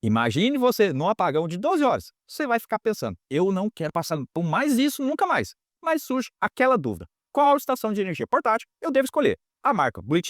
Imagine você num apagão de 12 horas. Você vai ficar pensando, eu não quero passar por mais isso nunca mais. Mas surge aquela dúvida, qual estação de energia portátil eu devo escolher? A marca Blue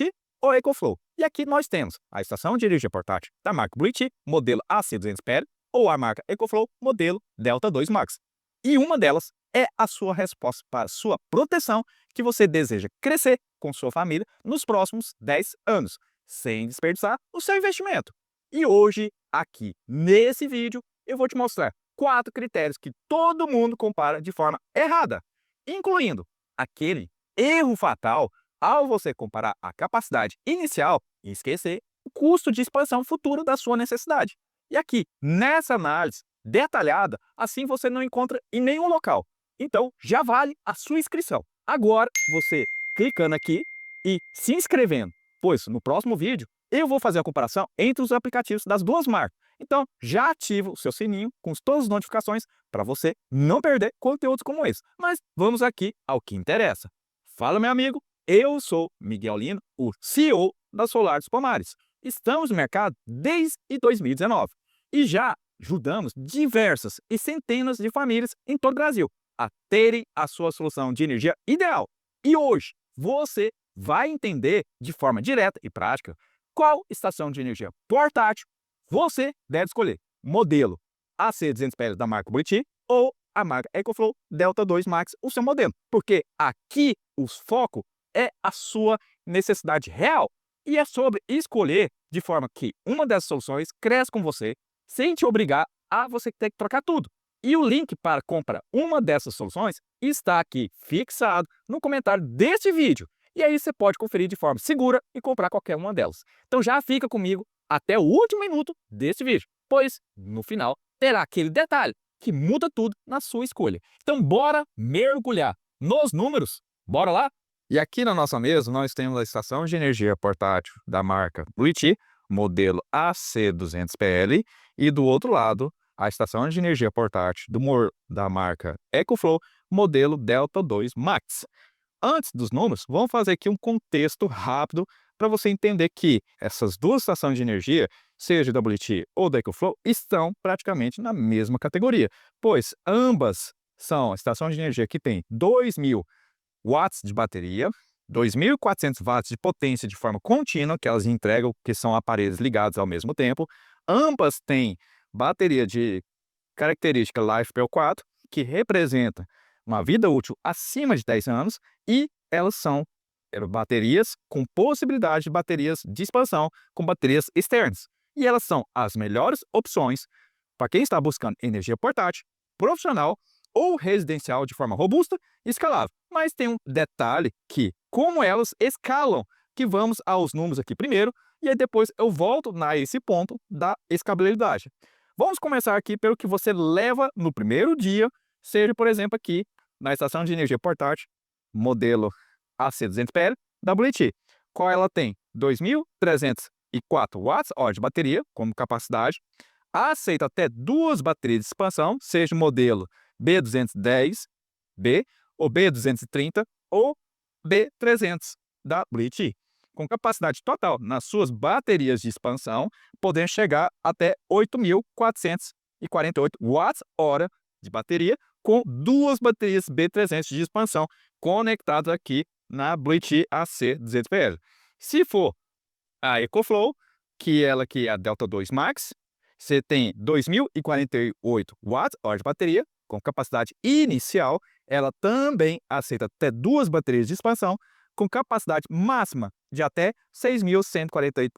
ou EcoFlow? E aqui nós temos a estação de energia portátil da marca Blue, modelo AC200PL, ou a marca EcoFlow, modelo Delta 2 Max. E uma delas é a sua resposta para a sua proteção que você deseja crescer com sua família nos próximos 10 anos, sem desperdiçar o seu investimento. E hoje, aqui nesse vídeo, eu vou te mostrar 4 critérios que todo mundo compara de forma errada, incluindo aquele erro fatal ao você comparar a capacidade inicial e esquecer o custo de expansão futuro da sua necessidade. E aqui, nessa análise detalhada, assim você não encontra em nenhum local. Então, já vale a sua inscrição. Agora, você clicando aqui e se inscrevendo, pois no próximo vídeo eu vou fazer a comparação entre os aplicativos das duas marcas. Então, já ativa o seu sininho com todas as notificações para você não perder conteúdos como esse. Mas vamos aqui ao que interessa. Fala, meu amigo, eu sou Miguel Lino, o CEO da Solar dos Pomares. Estamos no mercado desde 2019 e já ajudamos diversas e centenas de famílias em todo o Brasil a terem a sua solução de energia ideal. E hoje você vai entender de forma direta e prática qual estação de energia portátil você deve escolher. Modelo AC200PL da marca Buriti ou a marca EcoFlow Delta 2 Max, o seu modelo. Porque aqui o foco é a sua necessidade real. E é sobre escolher de forma que uma dessas soluções cresce com você, sem te obrigar a você ter que trocar tudo. E o link para comprar uma dessas soluções está aqui fixado no comentário deste vídeo. E aí você pode conferir de forma segura e comprar qualquer uma delas. Então já fica comigo até o último minuto deste vídeo, pois no final terá aquele detalhe que muda tudo na sua escolha. Então bora mergulhar nos números? Bora lá? E aqui na nossa mesa nós temos a estação de energia portátil da marca Blue, modelo AC200PL, e do outro lado a estação de energia portátil da marca EcoFlow, modelo Delta 2 Max. Antes dos números, vamos fazer aqui um contexto rápido para você entender que essas duas estações de energia, seja da Blue ou da EcoFlow, estão praticamente na mesma categoria, pois ambas são estações de energia que têm 2.000 watts de bateria, 2.400 watts de potência de forma contínua, que elas entregam, que são aparelhos ligados ao mesmo tempo. Ambas têm bateria de característica LiFePO4, que representa uma vida útil acima de 10 anos, e elas são baterias com possibilidade de baterias de expansão com baterias externas. E elas são as melhores opções para quem está buscando energia portátil, profissional ou residencial de forma robusta e escalável. Mas tem um detalhe que, como elas escalam, que vamos aos números aqui primeiro, e aí depois eu volto a esse ponto da escalabilidade. Vamos começar aqui pelo que você leva no primeiro dia, seja, por exemplo, aqui na estação de energia portátil, modelo AC200PL da Blue, qual ela tem 2.304 watts de bateria como capacidade, aceita até duas baterias de expansão, seja o modelo B210B ou B230 ou B300 da Blue, com capacidade total nas suas baterias de expansão, podendo chegar até 8.448 watts-hora de bateria, com duas baterias B300 de expansão conectadas aqui na Blue AC200PL. Se for a EcoFlow, que ela aqui é a Delta 2 Max, você tem 2.048 watts-hora de bateria, com capacidade inicial. Ela também aceita até duas baterias de expansão, com capacidade máxima de até 6.144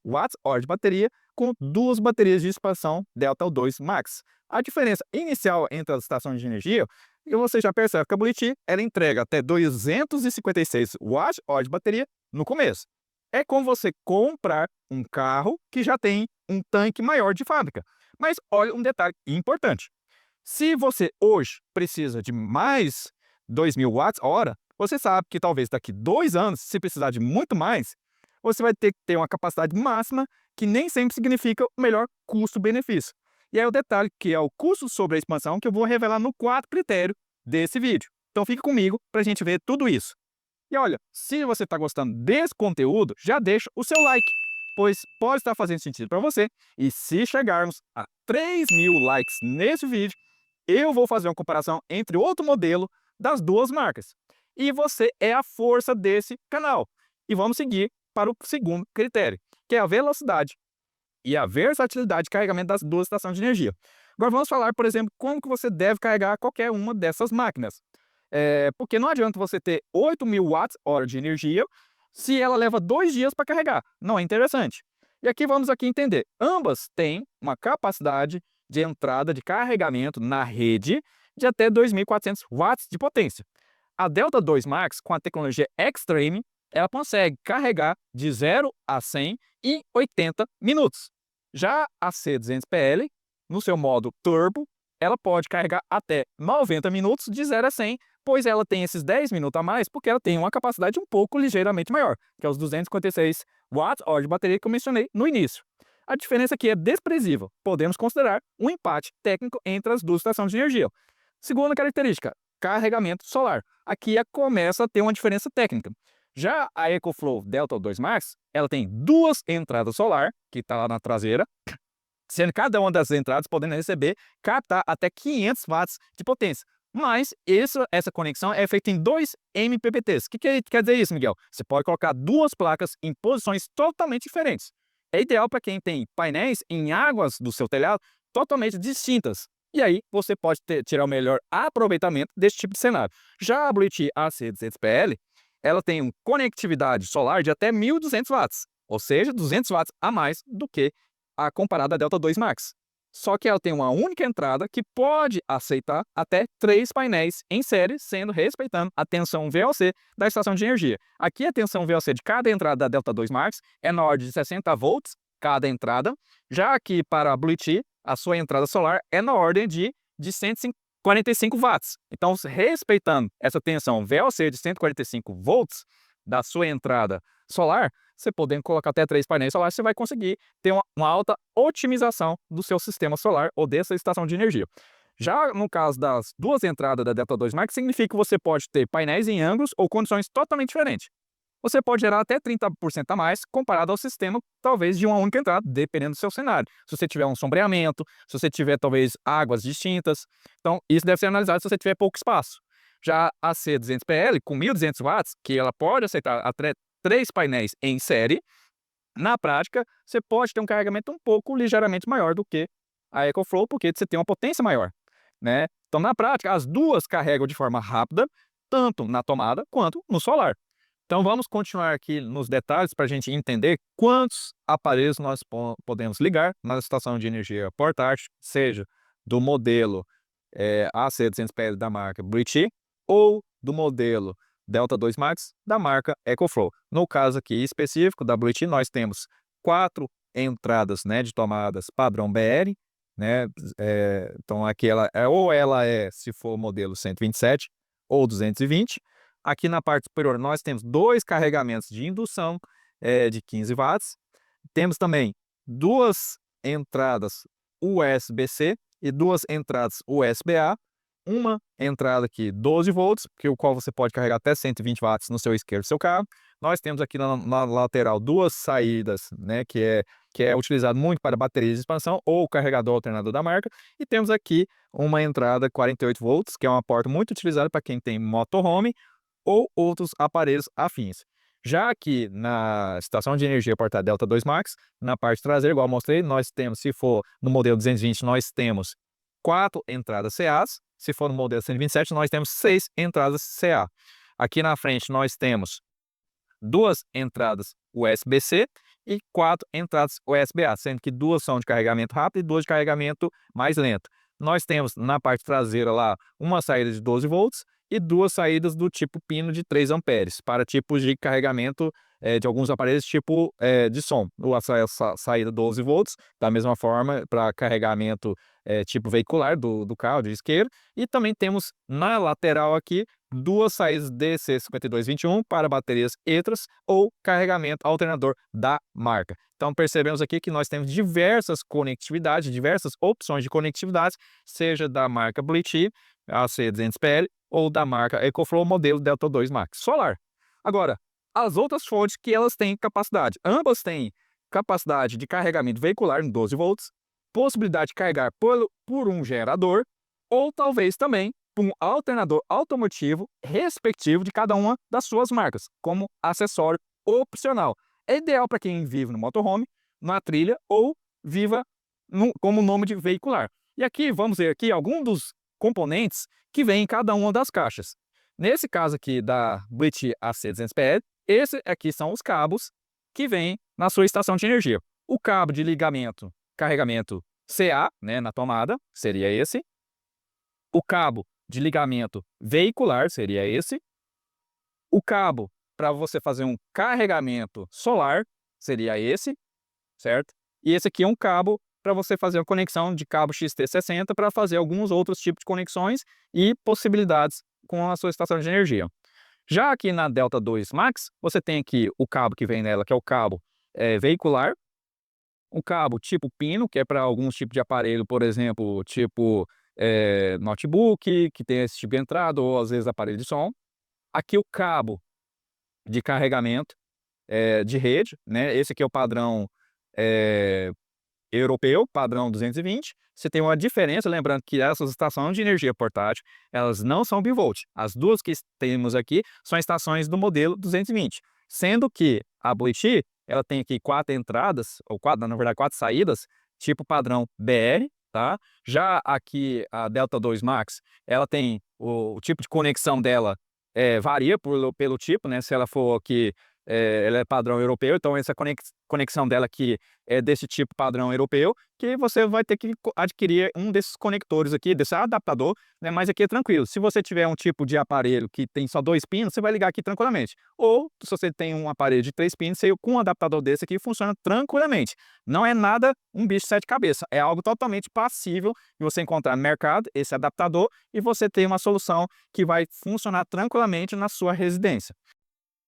watts-hora de bateria, com duas baterias de expansão Delta 2 Max. A diferença inicial entre as estações de energia, e você já percebe que a Blue ela entrega até 256 watts-hora de bateria no começo. É como você comprar um carro que já tem um tanque maior de fábrica. Mas olha um detalhe importante. Se você hoje precisa de mais 2.000 watts-hora, você sabe que talvez daqui 2 anos, se precisar de muito mais, você vai ter que ter uma capacidade máxima, que nem sempre significa o melhor custo-benefício. E aí o detalhe que é o custo sobre a expansão, que eu vou revelar no quarto critério desse vídeo. Então fique comigo para a gente ver tudo isso. E olha, se você está gostando desse conteúdo, já deixa o seu like, pois pode estar fazendo sentido para você. E se chegarmos a 3.000 likes nesse vídeo, eu vou fazer uma comparação entre outro modelo das duas marcas. E você é a força desse canal. E vamos seguir para o segundo critério, que é a velocidade e a versatilidade de carregamento das duas estações de energia. Agora vamos falar, por exemplo, como que você deve carregar qualquer uma dessas máquinas. Porque não adianta você ter 8.000 watts-hora de energia se ela leva 2 dias para carregar. Não é interessante. E aqui vamos entender. Ambas têm uma capacidade de entrada de carregamento na rede de até 2.400 watts de potência. A Delta 2 Max, com a tecnologia Extreme, ela consegue carregar de 0 a 100 em 80 minutos. Já a C200PL, no seu modo Turbo, ela pode carregar até 90 minutos de 0 a 100, pois ela tem esses 10 minutos a mais, porque ela tem uma capacidade um pouco ligeiramente maior, que é os 256 watts-hora de bateria que eu mencionei no início. A diferença aqui é desprezível. Podemos considerar um empate técnico entre as duas estações de energia. Segunda característica, carregamento solar. Aqui começa a ter uma diferença técnica. Já a EcoFlow Delta 2 Max, ela tem 2 entradas solar, que está lá na traseira, sendo cada uma das entradas podendo captar até 500 watts de potência. Mas essa conexão é feita em 2 MPPTs. O que quer dizer isso, Miguel? Você pode colocar 2 placas em posições totalmente diferentes. É ideal para quem tem painéis em águas do seu telhado totalmente distintas. E aí você pode tirar o melhor aproveitamento desse tipo de cenário. Já a Bluetooth AC200PL, ela tem uma conectividade solar de até 1.200 watts, ou seja, 200 watts a mais do que a comparada à Delta 2 Max. Só que ela tem uma única entrada que pode aceitar até 3 painéis em série, respeitando a tensão VOC da estação de energia. Aqui a tensão VOC de cada entrada da Delta 2 Max é na ordem de 60 volts cada entrada. Já aqui para a Bluetooth, a sua entrada solar é na ordem de 145 watts. Então, respeitando essa tensão VOC de 145 volts da sua entrada solar, você podendo colocar até 3 painéis solares, você vai conseguir ter uma alta otimização do seu sistema solar ou dessa estação de energia. Já no caso das 2 entradas da Delta 2 Max, significa que você pode ter painéis em ângulos ou condições totalmente diferentes. Você pode gerar até 30% a mais comparado ao sistema, talvez, de uma única entrada, dependendo do seu cenário. Se você tiver um sombreamento, se você tiver, talvez, águas distintas. Então, isso deve ser analisado se você tiver pouco espaço. Já a C200PL, com 1.200 watts, que ela pode aceitar até 3 painéis em série, na prática, você pode ter um carregamento um pouco ligeiramente maior do que a EcoFlow, porque você tem uma potência maior, né? Então, na prática, as duas carregam de forma rápida, tanto na tomada quanto no solar. Então, vamos continuar aqui nos detalhes para a gente entender quantos aparelhos nós podemos ligar na estação de energia portátil, seja do modelo AC200PL da marca Bluetooth ou do modelo Delta 2 Max da marca EcoFlow. No caso aqui específico da Bluetooth, nós temos 4 entradas, né, de tomadas padrão BR, né? Então aqui se for o modelo 127 ou 220. Aqui na parte superior nós temos 2 carregamentos de indução de 15 watts. Temos também 2 entradas USB-C e 2 entradas USB-A. Uma entrada aqui 12 volts, o qual você pode carregar até 120 watts no seu isqueiro do seu carro. Nós temos aqui na lateral 2 saídas, né, que é utilizado muito para baterias de expansão ou carregador alternador da marca. E temos aqui uma entrada 48 volts, que é uma porta muito utilizada para quem tem motorhome ou outros aparelhos afins. Já aqui na estação de energia portátil Delta 2 Max, na parte traseira, igual eu mostrei, nós temos, se for no modelo 220, nós temos 4 entradas CAs. Se for no modelo 127, nós temos 6 entradas CA. Aqui na frente nós temos 2 entradas USB-C e 4 entradas USB-A, sendo que 2 são de carregamento rápido e 2 de carregamento mais lento. Nós temos na parte traseira lá uma saída de 12 volts e 2 saídas do tipo pino de 3 amperes para tipos de carregamento de alguns aparelhos tipo de som. A saída 12 volts, da mesma forma para carregamento tipo veicular do carro, de isqueiro. E também temos na lateral aqui 2 saídas DC5221 para baterias extras ou carregamento alternador da marca. Então percebemos aqui que nós temos diversas conectividades, diversas opções de conectividade, seja da marca Bluetooth, a C200PL, ou da marca EcoFlow, modelo Delta 2 Max solar. Agora, as outras fontes que elas têm capacidade, ambas têm capacidade de carregamento veicular em 12 volts, possibilidade de carregar por um gerador, ou talvez também por um alternador automotivo respectivo de cada uma das suas marcas, como acessório opcional. É ideal para quem vive no motorhome, na trilha ou viva como nome de veicular. E aqui vamos ver aqui alguns dos componentes que vem em cada uma das caixas. Nesse caso aqui da BLITT AC200PL, esses aqui são os cabos que vêm na sua estação de energia. O cabo de ligamento, carregamento CA, né, na tomada, seria esse. O cabo de ligamento veicular seria esse. O cabo para você fazer um carregamento solar seria esse, certo? E esse aqui é um cabo para você fazer a conexão de cabo XT60 para fazer alguns outros tipos de conexões e possibilidades com a sua estação de energia. Já aqui na Delta 2 Max, você tem aqui o cabo que vem nela, que é o cabo veicular, um cabo tipo pino, que é para alguns tipos de aparelho, por exemplo, tipo notebook, que tem esse tipo de entrada, ou às vezes aparelho de som. Aqui o cabo de carregamento de rede, né? Esse aqui é o padrão europeu, padrão 220. Você tem uma diferença, lembrando que essas estações de energia portátil, elas não são bivolt. As duas que temos aqui são estações do modelo 220, sendo que a BLITT, ela tem aqui 4 entradas, ou 4, na verdade 4 saídas, tipo padrão BR, tá? Já aqui a Delta 2 Max, ela tem o tipo de conexão dela varia pelo tipo, né? Se ela for aqui, ela é padrão europeu, então essa conexão dela aqui é desse tipo padrão europeu, que você vai ter que adquirir um desses conectores aqui, desse adaptador, né? Mas aqui é tranquilo. Se você tiver um tipo de aparelho que tem só 2 pinos, você vai ligar aqui tranquilamente. Ou, se você tem um aparelho de 3 pinos, você, com um adaptador desse aqui, funciona tranquilamente. Não é nada um bicho de 7 cabeças, é algo totalmente passível de você encontrar no mercado, esse adaptador, e você ter uma solução que vai funcionar tranquilamente na sua residência.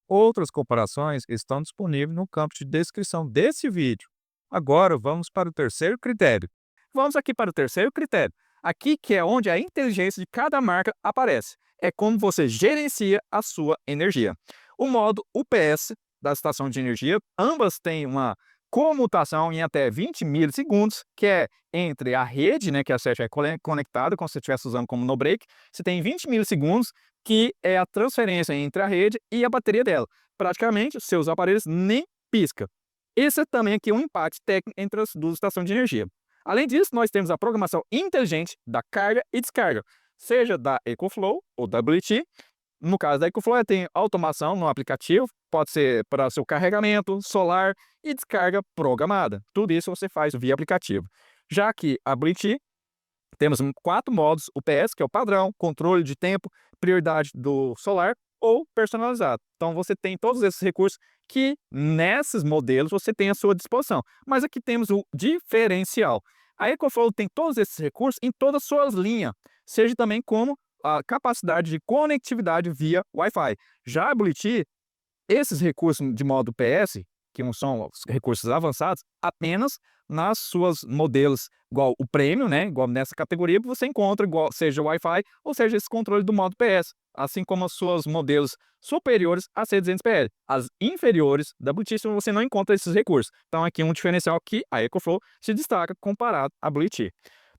Outras comparações estão disponíveis no campo de descrição desse vídeo. Agora vamos para o terceiro critério. Vamos aqui para o terceiro critério. Aqui que é onde a inteligência de cada marca aparece. É como você gerencia a sua energia. O modo UPS da estação de energia, ambas têm uma comutação em até 20 milissegundos, que é entre a rede, né, que a sete é conectada, como se você estivesse usando como no break, você tem 20 milissegundos, que é a transferência entre a rede e a bateria dela. Praticamente, os seus aparelhos nem piscam. Esse é também aqui um empate técnico entre as duas estações de energia. Além disso, nós temos a programação inteligente da carga e descarga, seja da EcoFlow ou da BLITT. No caso da EcoFlow, tem automação no aplicativo, pode ser para seu carregamento, solar e descarga programada. Tudo isso você faz via aplicativo. Já que a BLITT, temos 4 modos UPS, que é o padrão, controle de tempo, prioridade do solar ou personalizado. Então você tem todos esses recursos que nesses modelos você tem à sua disposição. Mas aqui temos o diferencial. A EcoFlow tem todos esses recursos em todas as suas linhas, seja também como a capacidade de conectividade via Wi-Fi. Já a BLITT, esses recursos de modo UPS, que não são os recursos avançados, apenas nas suas modelos, igual o Premium, né? Igual nessa categoria, você encontra igual, seja o Wi-Fi ou seja esse controle do modo PS, assim como os seus modelos superiores a C200PL. As inferiores da BLITT você não encontra esses recursos. Então aqui um diferencial que a EcoFlow se destaca comparado à BLITT.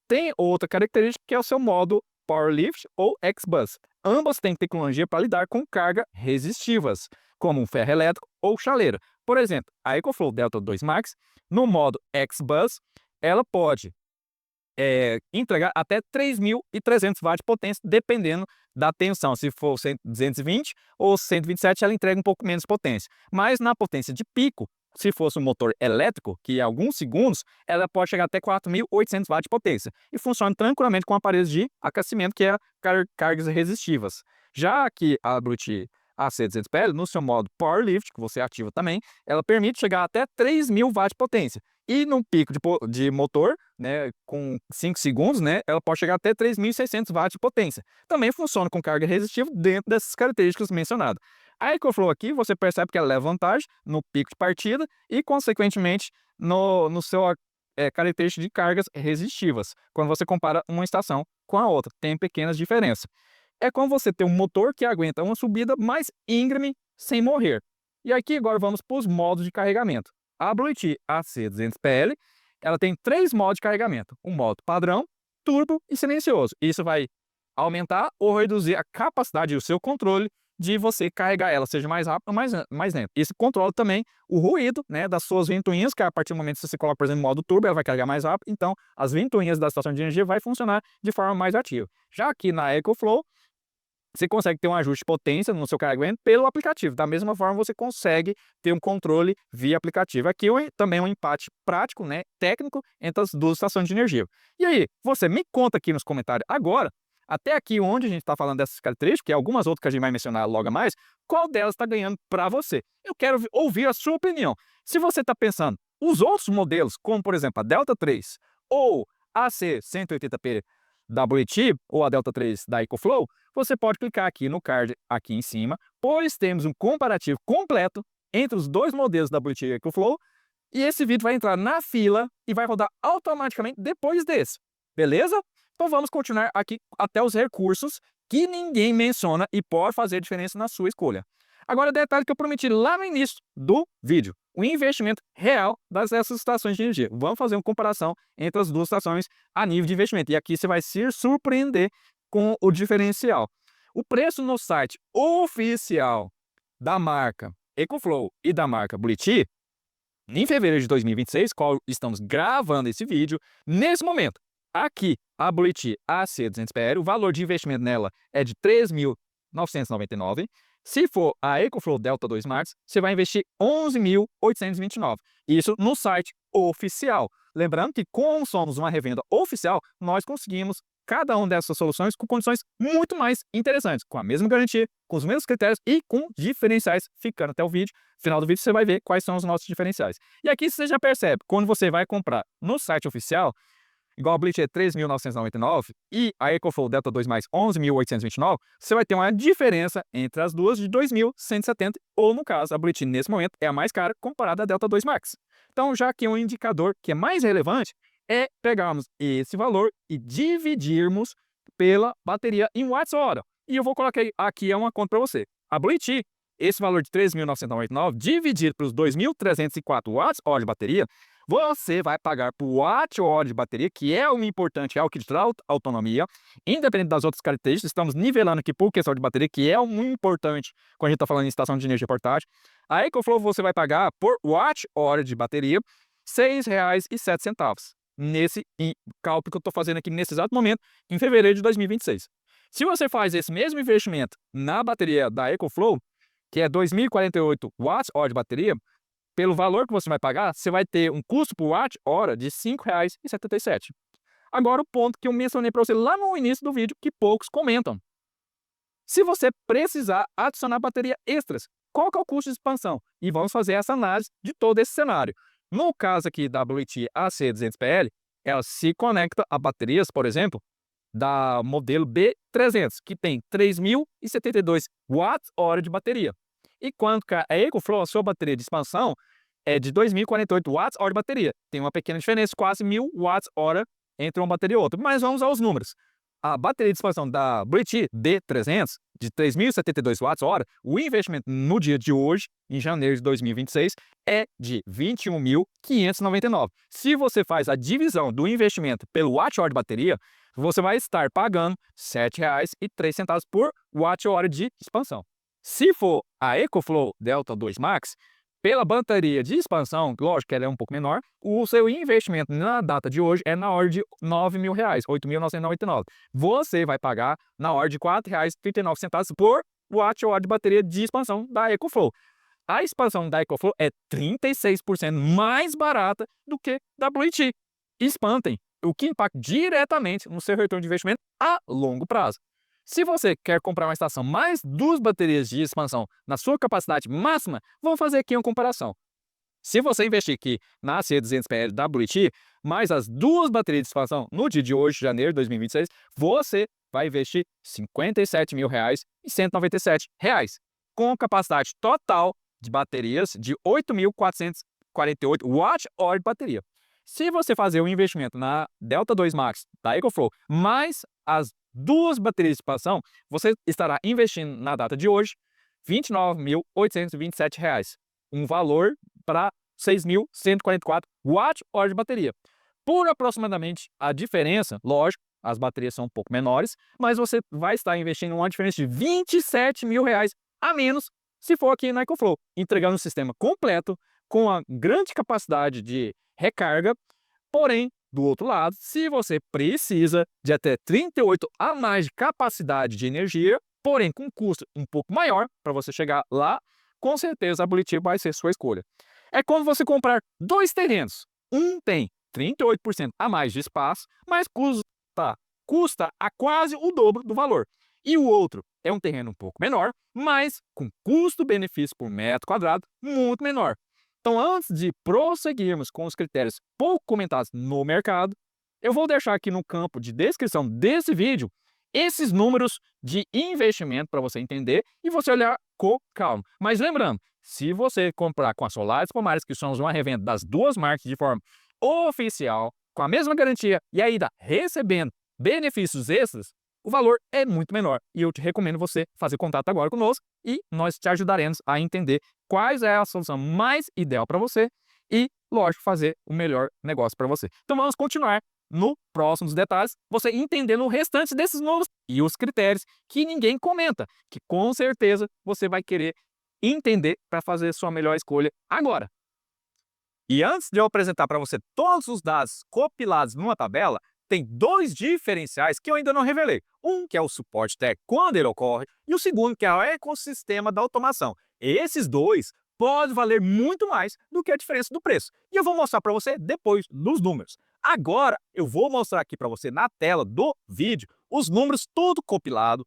Tem outra característica que é o seu modo PowerLift ou X-Bus. Ambas têm tecnologia para lidar com cargas resistivas, como um ferro elétrico ou chaleira. Por exemplo, a EcoFlow Delta 2 Max, no modo X-Bus, ela pode entregar até 3.300 watts de potência, dependendo da tensão. Se for 220 ou 127, ela entrega um pouco menos potência. Mas na potência de pico, se fosse um motor elétrico, que em alguns segundos, ela pode chegar até 4.800 watts de potência. E funciona tranquilamente com aparelhos de aquecimento, que é cargas resistivas. Já que a BLITT AC200PL, no seu modo Power Lift, que você ativa também, ela permite chegar até 3.000 watts de potência. E num pico de motor, né, com 5 segundos, né, ela pode chegar até 3.600 watts de potência. Também funciona com carga resistiva dentro dessas características mencionadas. A EcoFlow aqui, você percebe que ela leva vantagem no pico de partida e, consequentemente, no seu característica de cargas resistivas, quando você compara uma estação com a outra. Tem pequenas diferenças. É como você ter um motor que aguenta uma subida mais íngreme sem morrer. E aqui agora vamos para os modos de carregamento. A Bluetooth AC200PL, ela tem 3 modos de carregamento: o modo padrão, turbo e silencioso. Isso vai aumentar ou reduzir a capacidade do seu controle de você carregar ela, seja mais rápido ou mais lento. Isso controla também o ruído, né, das suas ventoinhas, que a partir do momento que você coloca, por exemplo, modo turbo, ela vai carregar mais rápido, então as ventoinhas da estação de energia vai funcionar de forma mais ativa. Já aqui na EcoFlow, você consegue ter um ajuste de potência no seu carregamento pelo aplicativo. Da mesma forma, você consegue ter um controle via aplicativo. Aqui também um empate prático, né, técnico, entre as duas estações de energia. E aí, você me conta aqui nos comentários agora, até aqui onde a gente está falando dessas características, que algumas outras que a gente vai mencionar logo a mais, qual delas está ganhando para você? Eu quero ouvir a sua opinião. Se você está pensando, os outros modelos, como por exemplo a Delta 3 ou a AC180P da Bluetooth ou a Delta 3 da EcoFlow, você pode clicar aqui no card aqui em cima, pois temos um comparativo completo entre os dois modelos da Bluetooth e EcoFlow, e esse vídeo vai entrar na fila e vai rodar automaticamente depois desse, beleza? Então vamos continuar aqui até os recursos que ninguém menciona e pode fazer diferença na sua escolha. Agora, detalhe que eu prometi lá no início do vídeo: o investimento real dessas estações de energia. Vamos fazer uma comparação entre as duas estações a nível de investimento. E aqui você vai se surpreender com o diferencial. O preço no site oficial da marca EcoFlow e da marca Bluetooth, em fevereiro de 2026, qual estamos gravando esse vídeo, nesse momento, aqui, a Bluetooth AC200PL, o valor de investimento nela é de R$ 3.999. Se for a EcoFlow Delta 2 Max, você vai investir R$ 11.829. Isso no site oficial. Lembrando que, como somos uma revenda oficial, nós conseguimos cada uma dessas soluções com condições muito mais interessantes, com a mesma garantia, com os mesmos critérios e com diferenciais. Ficando até o vídeo, no final do vídeo você vai ver quais são os nossos diferenciais. E aqui você já percebe, quando você vai comprar no site oficial, igual a Bluetooth é 3.999 e a EcoFlow Delta 2 mais 11.829, você vai ter uma diferença entre as duas de 2.170, ou no caso, a Bluetooth nesse momento é a mais cara comparada à Delta 2 Max. Então, já que um indicador que é mais relevante é pegarmos esse valor e dividirmos pela bateria em watts-hora. E eu vou colocar aqui uma conta para você. A Bluetooth, esse valor de 3.999 dividido pelos 2.304 watts-hora de bateria, você vai pagar por watt-hora de bateria, que é o importante, é o que traz autonomia, independente das outras características. Estamos nivelando aqui por questão de bateria, que é o importante quando a gente está falando em estação de energia portátil. A EcoFlow você vai pagar por watt-hora de bateria R$ 6,07. Nesse cálculo que eu estou fazendo aqui nesse exato momento, em fevereiro de 2026. Se você faz esse mesmo investimento na bateria da EcoFlow, que é 2.048 watts-hora de bateria, pelo valor que você vai pagar, você vai ter um custo por watt-hora de R$ 5,77. Agora, o ponto que eu mencionei para você lá no início do vídeo, que poucos comentam. Se você precisar adicionar bateria extras, qual que é o custo de expansão? E vamos fazer essa análise de todo esse cenário. No caso aqui da Bluetooth AC200PL, ela se conecta a baterias, por exemplo, da modelo B300, que tem 3.072 watts-hora de bateria. E quanto que a EcoFlow, a sua bateria de expansão, é de 2.048 watts-hora de bateria. Tem uma pequena diferença, quase 1.000 watts-hora entre uma bateria e outra. Mas vamos aos números. A bateria de expansão da Bluetooth B300, de 3.072 watts-hora, o investimento no dia de hoje, em janeiro de 2026, é de R$ 21.599. Se você faz a divisão do investimento pelo watt-hora de bateria, você vai estar pagando R$ 7,03 por watt-hora de expansão. Se for a EcoFlow Delta 2 Max, pela bateria de expansão, lógico que ela é um pouco menor, o seu investimento na data de hoje é na ordem de R$ 9.000, R$ 8.999. Você vai pagar na ordem de R$ 4,39 por watt-hora de bateria de expansão da EcoFlow. A expansão da EcoFlow é 36% mais barata do que da Bluetooth. Espantem, o que impacta diretamente no seu retorno de investimento a longo prazo. Se você quer comprar uma estação mais 2 baterias de expansão na sua capacidade máxima, vamos fazer aqui uma comparação. Se você investir aqui na AC200PL da Bluetooth, mais as 2 baterias de expansão no dia de hoje, janeiro de 2026, você vai investir R$ 57.197, com capacidade total de baterias de 8.448 watt-hora de bateria. Se você fazer o investimento na Delta 2 Max da EcoFlow, mais as 2 baterias de expansão, você estará investindo na data de hoje R$ 29.827. Um valor para 6.144 Wh de bateria. Por aproximadamente a diferença, lógico, as baterias são um pouco menores, mas você vai estar investindo uma diferença de R$ 27.000 a menos se for aqui na EcoFlow, entregando um sistema completo com a grande capacidade de recarga. Porém, do outro lado, se você precisa de até 38 a mais de capacidade de energia, porém com custo um pouco maior para você chegar lá, com certeza a Blue vai ser sua escolha. É como você comprar dois terrenos. Um tem 38% a mais de espaço, mas custa a quase o dobro do valor. E o outro é um terreno um pouco menor, mas com custo-benefício por metro quadrado muito menor. Então, antes de prosseguirmos com os critérios pouco comentados no mercado, eu vou deixar aqui no campo de descrição desse vídeo esses números de investimento para você entender e você olhar com calma. Mas lembrando, se você comprar com a Solaris Pomares, que somos uma revenda das duas marcas de forma oficial, com a mesma garantia e ainda recebendo benefícios extras, o valor é muito menor. E eu te recomendo você fazer contato agora conosco e nós te ajudaremos a entender quais é a solução mais ideal para você e, lógico, fazer o melhor negócio para você. Então vamos continuar no próximos detalhes, você entendendo o restante desses números e os critérios que ninguém comenta, que com certeza você vai querer entender para fazer sua melhor escolha agora. E antes de eu apresentar para você todos os dados compilados numa tabela, tem dois diferenciais que eu ainda não revelei. Um que é o suporte técnico quando ele ocorre e o segundo que é o ecossistema da automação. Esses dois podem valer muito mais do que a diferença do preço. E eu vou mostrar para você depois dos números. Agora eu vou mostrar aqui para você na tela do vídeo os números tudo compilado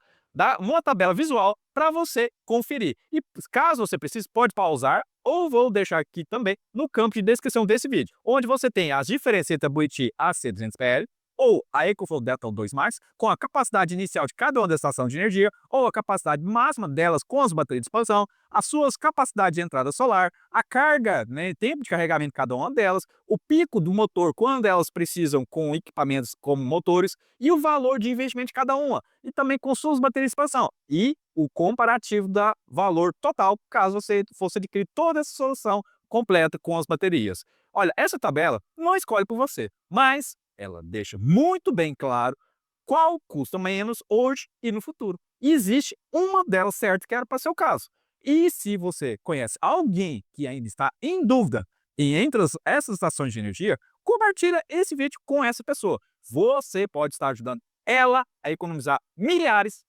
numa tabela visual para você conferir. E caso você precise, pode pausar ou vou deixar aqui também no campo de descrição desse vídeo, onde você tem as diferenças entre a Buitti AC200PL ou a EcoFlow Delta 2 Max, com a capacidade inicial de cada uma das estações de energia, ou a capacidade máxima delas com as baterias de expansão, as suas capacidades de entrada solar, a carga, tempo de carregamento de cada uma delas, o pico do motor quando elas precisam com equipamentos como motores, e o valor de investimento de cada uma, e também com suas baterias de expansão, e o comparativo da valor total, caso você fosse adquirir toda essa solução completa com as baterias. Olha, essa tabela não escolhe por você, mas ela deixa muito bem claro qual custa menos hoje e no futuro. E existe uma delas certa que era para seu caso. E se você conhece alguém que ainda está em dúvida entre essas estações de energia, compartilha esse vídeo com essa pessoa. Você pode estar ajudando ela a economizar milhares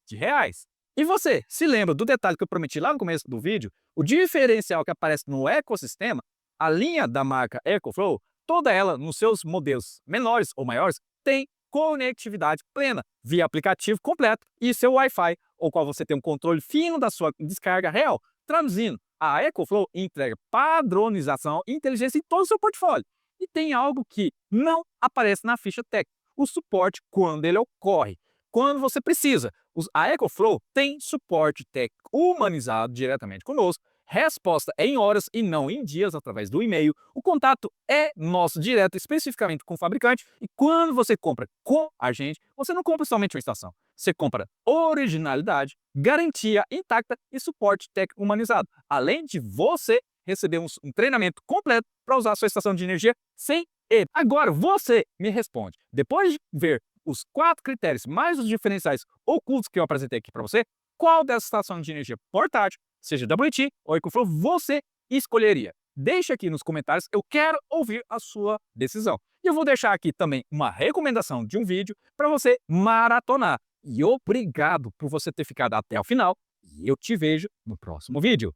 de reais. E você, se lembra do detalhe que eu prometi lá no começo do vídeo? O diferencial que aparece no ecossistema, a linha da marca EcoFlow, toda ela, nos seus modelos menores ou maiores, tem conectividade plena via aplicativo completo e seu Wi-Fi, o qual você tem um controle fino da sua descarga real. Traduzindo, a EcoFlow entrega padronização e inteligência em todo o seu portfólio. E tem algo que não aparece na ficha técnica, o suporte quando ele ocorre. Quando você precisa, a EcoFlow tem suporte técnico humanizado diretamente conosco, resposta em horas e não em dias através do e-mail. O contato é nosso direto, especificamente com o fabricante. E quando você compra com a gente, você não compra somente uma estação. Você compra originalidade, garantia intacta e suporte técnico humanizado. Além de você receber um treinamento completo para usar a sua estação de energia sem erro. Agora você me responde. Depois de ver os 4 critérios mais os diferenciais ocultos que eu apresentei aqui para você, qual dessas estações de energia portátil, seja WT ou EcoFlow, você escolheria? Deixe aqui nos comentários, eu quero ouvir a sua decisão. E eu vou deixar aqui também uma recomendação de um vídeo para você maratonar. E obrigado por você ter ficado até o final. E eu te vejo no próximo vídeo.